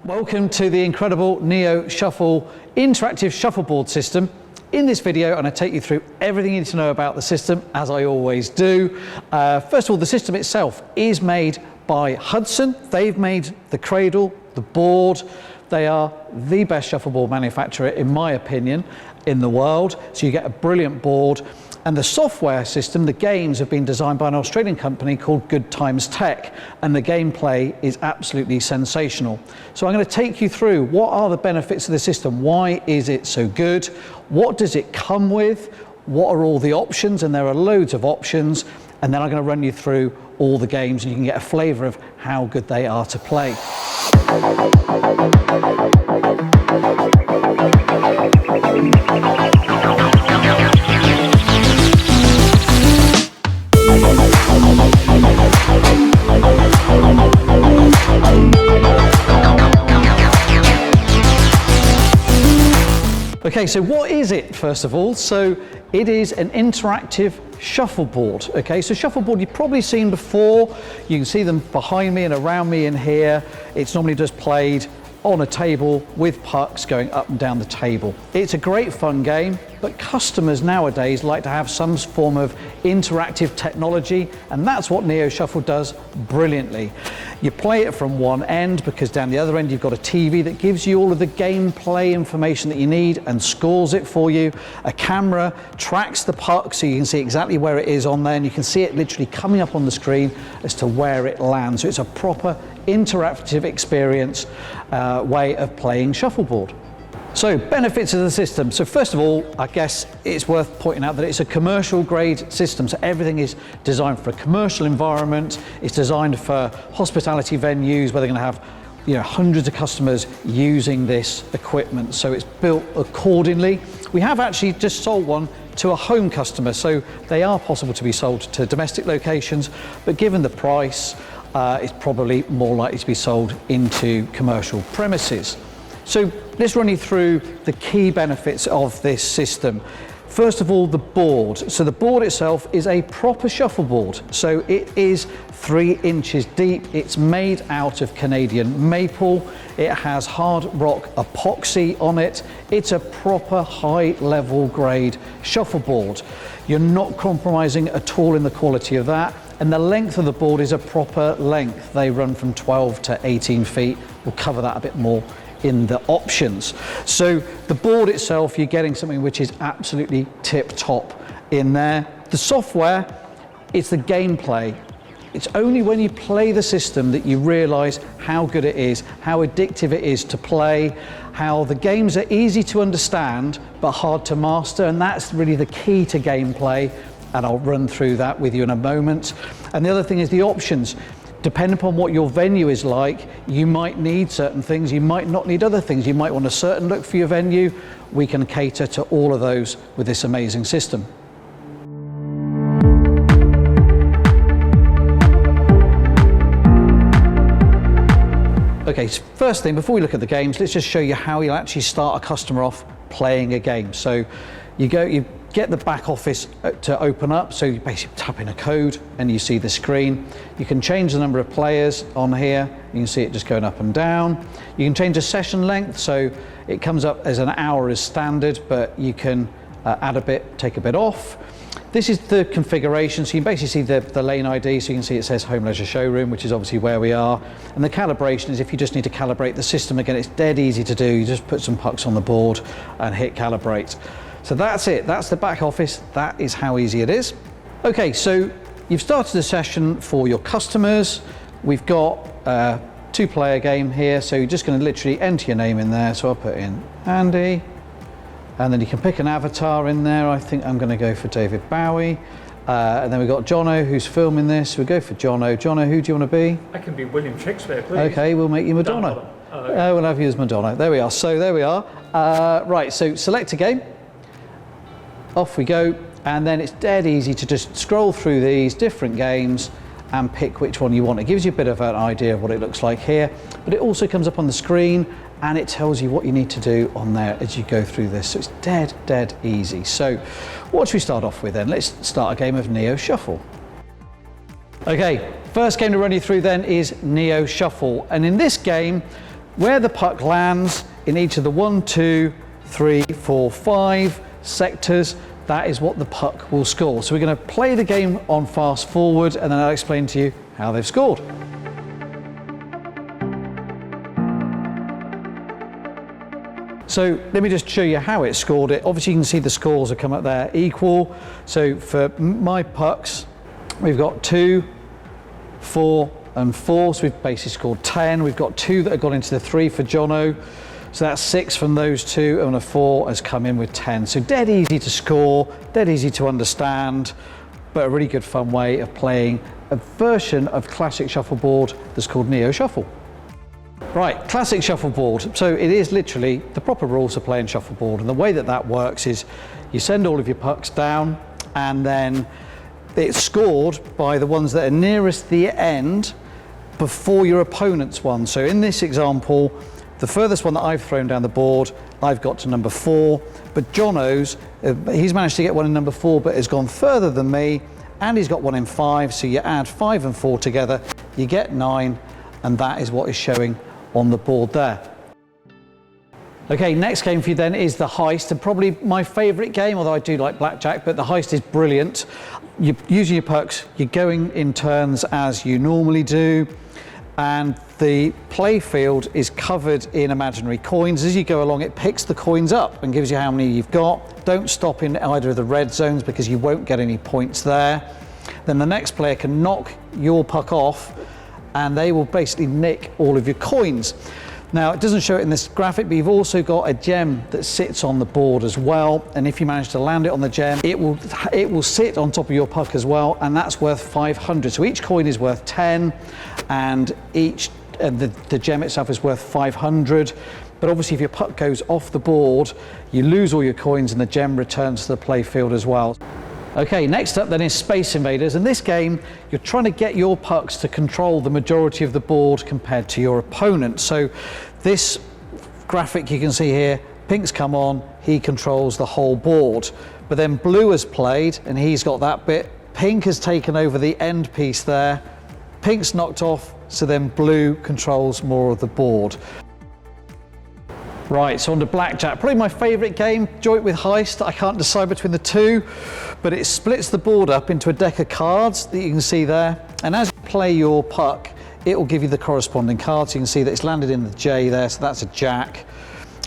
Welcome to the incredible Neo Shuffle interactive shuffleboard system. In this video, I'm going to take you through everything you need to know about the system, as I always do. First of all, the system itself is made by Hudson. They've made the cradle, the board. They are the best shuffleboard manufacturer, in my opinion, in the world. So you get a brilliant board. And the software system, the games, have been designed by an Australian company called Good Times Tech, and the gameplay is absolutely sensational. So I'm going to take you through what are the benefits of the system, why is it so good, what does it come with, what are all the options, and there are loads of options, and then I'm going to run you through all the games and you can get a flavour of how good they are to play. Okay, so what is it, first of all? So it is an interactive shuffleboard. Okay, so shuffleboard you've probably seen before. You can see them behind me and around me in here. It's normally just played on a table with pucks going up and down the table. It's a great fun game, but customers nowadays like to have some form of interactive technology, and that's what Neo Shuffle does brilliantly. You play it from one end because down the other end you've got a TV that gives you all of the gameplay information that you need and scores it for you. A camera tracks the puck so you can see exactly where it is on there, and you can see it literally coming up on the screen as to where it lands. So it's a proper interactive experience way of playing shuffleboard. So benefits of the system. So first of all, I guess it's worth pointing out that it's a commercial grade system. So everything is designed for a commercial environment. It's designed for hospitality venues where they're going to have hundreds of customers using this equipment. So it's built accordingly. We have actually just sold one to a home customer. So they are possible to be sold to domestic locations, but given the price, it's probably more likely to be sold into commercial premises. So let's run you through the key benefits of this system. First of all, the board. So the board itself is a proper shuffleboard. So it is 3 inches deep. It's made out of Canadian maple. It has hard rock epoxy on it. It's a proper high level grade shuffleboard. You're not compromising at all in the quality of that. And the length of the board is a proper length. They run from 12 to 18 feet. We'll cover that a bit more in the options. So the board itself, you're getting something which is absolutely tip top in there. The software, it's the gameplay. It's only when you play the system that you realize how good it is, how addictive it is to play, how the games are easy to understand but hard to master, and that's really the key to gameplay, and I'll run through that with you in a moment. And the other thing is the options. Depending upon what your venue is like, you might need certain things, you might not need other things. You might want a certain look for your venue. We can cater to all of those with this amazing system. Okay, so first thing, before we look at the games, let's just show you how you'll actually start a customer off playing a game. So you get the back office to open up, so you basically tap in a code and you see the screen. You can change the number of players on here. You can see it just going up and down. You can change the session length, so it comes up as an hour as standard, but you can add a bit, take a bit off. This is the configuration, so you can basically see the lane ID, so you can see it says Home Leisure Showroom, which is obviously where we are. And the calibration is if you just need to calibrate the system. Again, it's dead easy to do. You just put some pucks on the board and hit calibrate. So that's it, that's the back office, that is how easy it is. Okay, so you've started a session for your customers. We've got a 2-player game here, so you're just going to literally enter your name in there. So I'll put in Andy, and then you can pick an avatar in there. I think I'm going to go for David Bowie. And then we've got Jono, who's filming this. We'll go for Jono. Jono, who do you want to be? I can be William Shakespeare, please. Okay, we'll make you Madonna. We'll have you as Madonna. There we are. So there we are. Right, so select a game. Off we go, and then it's dead easy to just scroll through these different games and pick which one you want. It gives you a bit of an idea of what it looks like here, but it also comes up on the screen and it tells you what you need to do on there as you go through this. So it's dead easy. So what should we start off with then? Let's start a game of Neo Shuffle. Okay, first game to run you through then is Neo Shuffle, and in this game where the puck lands in each of the 1, 2, 3, 4, 5 sectors, that is what the puck will score. So we're going to play the game on fast forward, and then I'll explain to you how they've scored. So let me just show you how it scored it. Obviously you can see the scores have come up there equal. So for my pucks, we've got 2, 4 and 4, so we've basically scored 10. We've got 2 that have gone into the 3 for Jono. So that's 6 from those 2, and a 4 has come in with 10. So dead easy to score, dead easy to understand, but a really good fun way of playing a version of classic shuffleboard that's called Neo Shuffle. Right, classic shuffleboard. So it is literally the proper rules of playing shuffleboard, and the way that that works is you send all of your pucks down, and then it's scored by the ones that are nearest the end before your opponent's one. So in this example, the furthest one that I've thrown down the board, I've got to number 4, but Jono's, he's managed to get one in number 4, but has gone further than me, and he's got one in 5, so you add 5 and 4 together, you get 9, and that is what is showing on the board there. Okay, next game for you then is the heist, and probably my favourite game, although I do like blackjack, but the heist is brilliant. You're using your pucks, you're going in turns as you normally do, and the play field is covered in imaginary coins. As you go along, it picks the coins up and gives you how many you've got. Don't stop in either of the red zones because you won't get any points there. Then the next player can knock your puck off, and they will basically nick all of your coins. Now, it doesn't show it in this graphic, but you've also got a gem that sits on the board as well, and if you manage to land it on the gem, it will sit on top of your puck as well, and that's worth 500. So each coin is worth 10, and the gem itself is worth 500. But obviously if your puck goes off the board, you lose all your coins and the gem returns to the play field as well. Okay, next up then is Space Invaders. In this game, you're trying to get your pucks to control the majority of the board compared to your opponent. So this graphic you can see here, pink's come on, he controls the whole board. But then blue has played, and he's got that bit. Pink has taken over the end piece there. Pink's knocked off, so then blue controls more of the board. Right, so on to blackjack. Probably my favourite game, joint with heist. I can't decide between the two, but it splits the board up into a deck of cards that you can see there. And as you play your puck, it will give you the corresponding cards. You can see that it's landed in the J there, so that's a jack.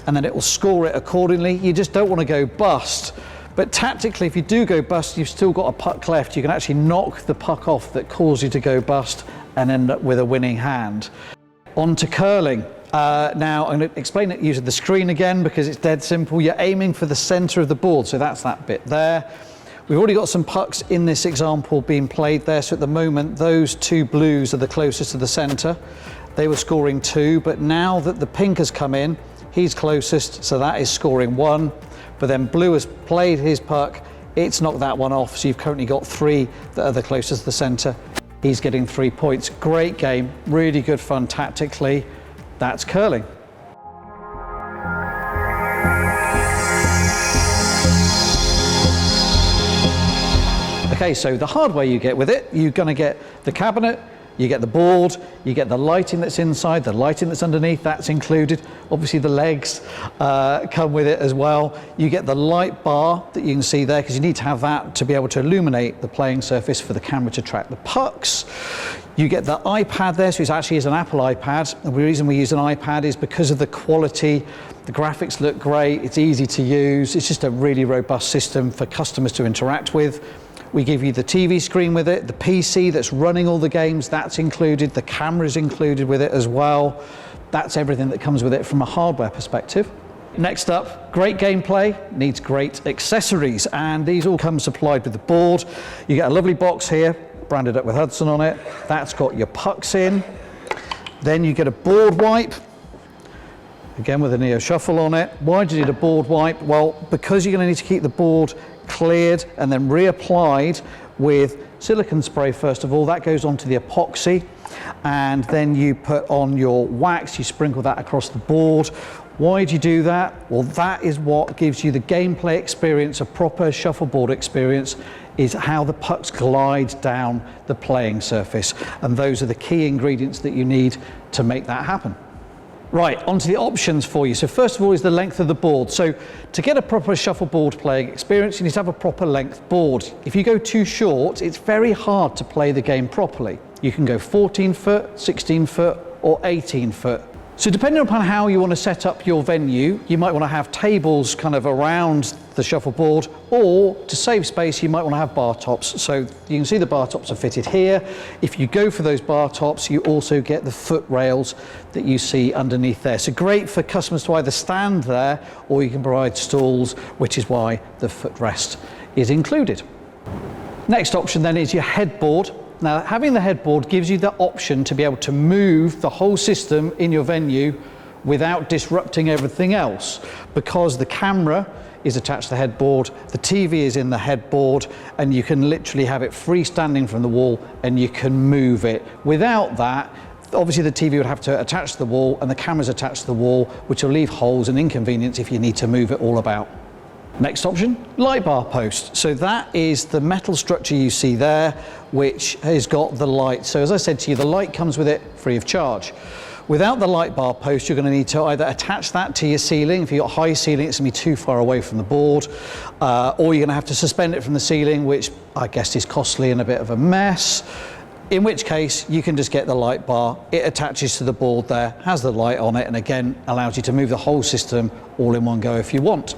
And then it will score it accordingly. You just don't want to go bust. But tactically, if you do go bust, you've still got a puck left. You can actually knock the puck off that caused you to go bust and end up with a winning hand. On to curling. Now I'm going to explain it using the screen again because it's dead simple. You're aiming for the centre of the board, so that's that bit there. We've already got some pucks in this example being played there, so at the moment those 2 blues are the closest to the centre. They were scoring 2, but now that the pink has come in, he's closest, so that is scoring 1. But then blue has played his puck, it's knocked that one off, so you've currently got 3 that are the closest to the centre. He's getting 3 points. Great game, really good fun tactically. That's curling. Okay, so the hard way you get with it, you're going to get the cabinet, you get the board, you get the lighting that's inside, the lighting that's underneath, that's included. Obviously the legs come with it as well. You get the light bar that you can see there because you need to have that to be able to illuminate the playing surface for the camera to track the pucks. You get the iPad there, so it actually is an Apple iPad. And the reason we use an iPad is because of the quality. The graphics look great, it's easy to use. It's just a really robust system for customers to interact with. We give you the TV screen with it, the PC that's running all the games, that's included, the camera's included with it as well. That's everything that comes with it from a hardware perspective. Next up, great gameplay needs great accessories, and these all come supplied with the board. You get a lovely box here, branded up with Hudson on it. That's got your pucks in. Then you get a board wipe, again with a Neo Shuffle on it. Why do you need a board wipe? Well, because you're going to need to keep the board cleared and then reapplied with silicone spray first of all. That goes onto the epoxy, and then you put on your wax, you sprinkle that across the board. Why do you do that? Well, that is what gives you the gameplay experience, a proper shuffleboard experience, is how the pucks glide down the playing surface, and those are the key ingredients that you need to make that happen. Right, onto the options for you. So first of all is the length of the board. So to get a proper shuffleboard playing experience, you need to have a proper length board. If you go too short, it's very hard to play the game properly. You can go 14 foot, 16 foot, or 18 foot. So depending upon how you want to set up your venue, you might want to have tables kind of around the shuffleboard, or to save space, you might want to have bar tops. So you can see the bar tops are fitted here. If you go for those bar tops, you also get the foot rails that you see underneath there. So great for customers to either stand there, or you can provide stools, which is why the footrest is included. Next option then is your headboard. Now, having the headboard gives you the option to be able to move the whole system in your venue without disrupting everything else, because the camera is attached to the headboard, the TV is in the headboard, and you can literally have it freestanding from the wall and you can move it. Without that, obviously the TV would have to attach to the wall and the camera's attached to the wall, which will leave holes and inconvenience if you need to move it all about. Next option, light bar post. So that is the metal structure you see there, which has got the light. So as I said to you, the light comes with it free of charge. Without the light bar post, you're going to need to either attach that to your ceiling. If you've got high ceiling, it's going to be too far away from the board, or you're going to have to suspend it from the ceiling, which I guess is costly and a bit of a mess. In which case, you can just get the light bar. It attaches to the board there, has the light on it, and again, allows you to move the whole system all in one go if you want.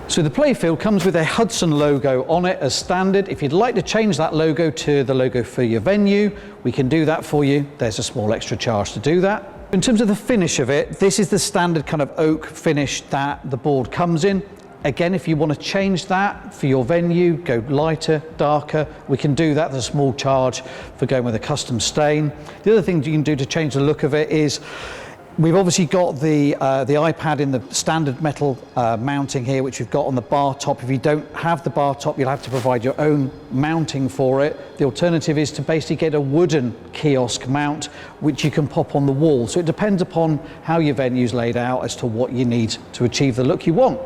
So the playfield comes with a Hudson logo on it as standard. If you'd like to change that logo to the logo for your venue, we can do that for you. There's a small extra charge to do that. In terms of the finish of it, this is the standard kind of oak finish that the board comes in. Again, if you want to change that for your venue, go lighter, darker, we can do that. There's a small charge for going with a custom stain. The other thing you can do to change the look of it is, we've obviously got the iPad in the standard metal mounting here, which we've got on the bar top. If you don't have the bar top, you'll have to provide your own mounting for it. The alternative is to basically get a wooden kiosk mount, which you can pop on the wall. So it depends upon how your venue's laid out as to what you need to achieve the look you want.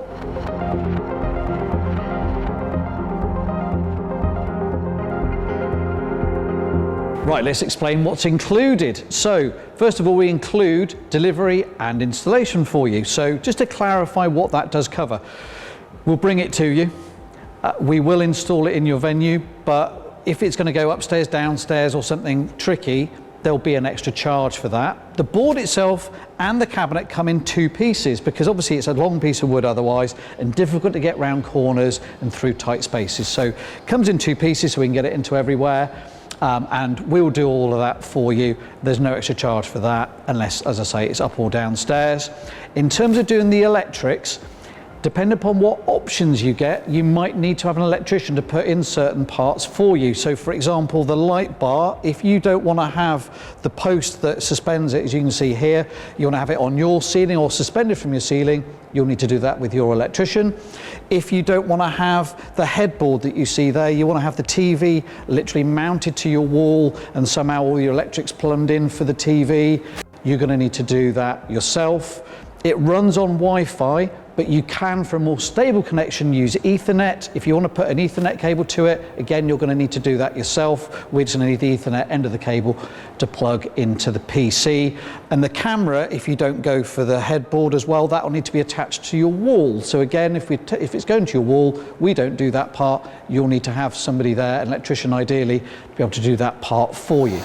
Right, let's explain what's included. So, first of all, we include delivery and installation for you. So, just to clarify what that does cover, we'll bring it to you. We will install it in your venue, but if it's going to go upstairs, downstairs, or something tricky, there'll be an extra charge for that. The board itself and the cabinet come in two pieces, because obviously it's a long piece of wood otherwise and difficult to get round corners and through tight spaces. So, it comes in two pieces so we can get it into everywhere. And we'll do all of that for you. There's no extra charge for that unless, as I say, it's up or downstairs. In terms of doing the electrics, depending upon what options you get, you might need to have an electrician to put in certain parts for you. So for example, the light bar, if you don't want to have the post that suspends it, as you can see here, you want to have it on your ceiling or suspended from your ceiling, you'll need to do that with your electrician. If you don't want to have the headboard that you see there, you want to have the TV literally mounted to your wall and somehow all your electrics plumbed in for the TV, you're going to need to do that yourself. It runs on Wi-Fi, but you can, for a more stable connection, use Ethernet. If you want to put an Ethernet cable to it, again, you're going to need to do that yourself. We're just going to need the Ethernet end of the cable to plug into the PC. And the camera, if you don't go for the headboard as well, that will need to be attached to your wall. So again, if it's going to your wall, we don't do that part. You'll need to have somebody there, an electrician ideally, to be able to do that part for you.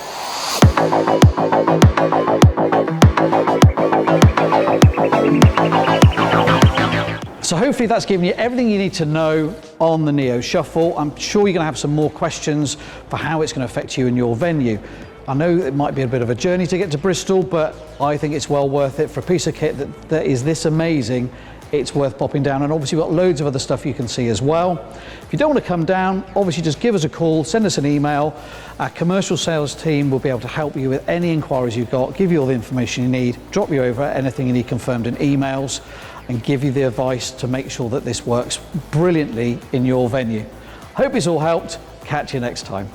So hopefully that's given you everything you need to know on the Neo Shuffle. I'm sure you're going to have some more questions for how it's going to affect you in your venue. I know it might be a bit of a journey to get to Bristol, but I think it's well worth it for a piece of kit that is this amazing. It's worth popping down, and obviously we've got loads of other stuff you can see as well. If you don't want to come down, obviously just give us a call, send us an email. Our commercial sales team will be able to help you with any inquiries you've got, give you all the information you need, drop you over anything you need confirmed in emails, and give you the advice to make sure that this works brilliantly in your venue. Hope it's all helped. Catch you next time.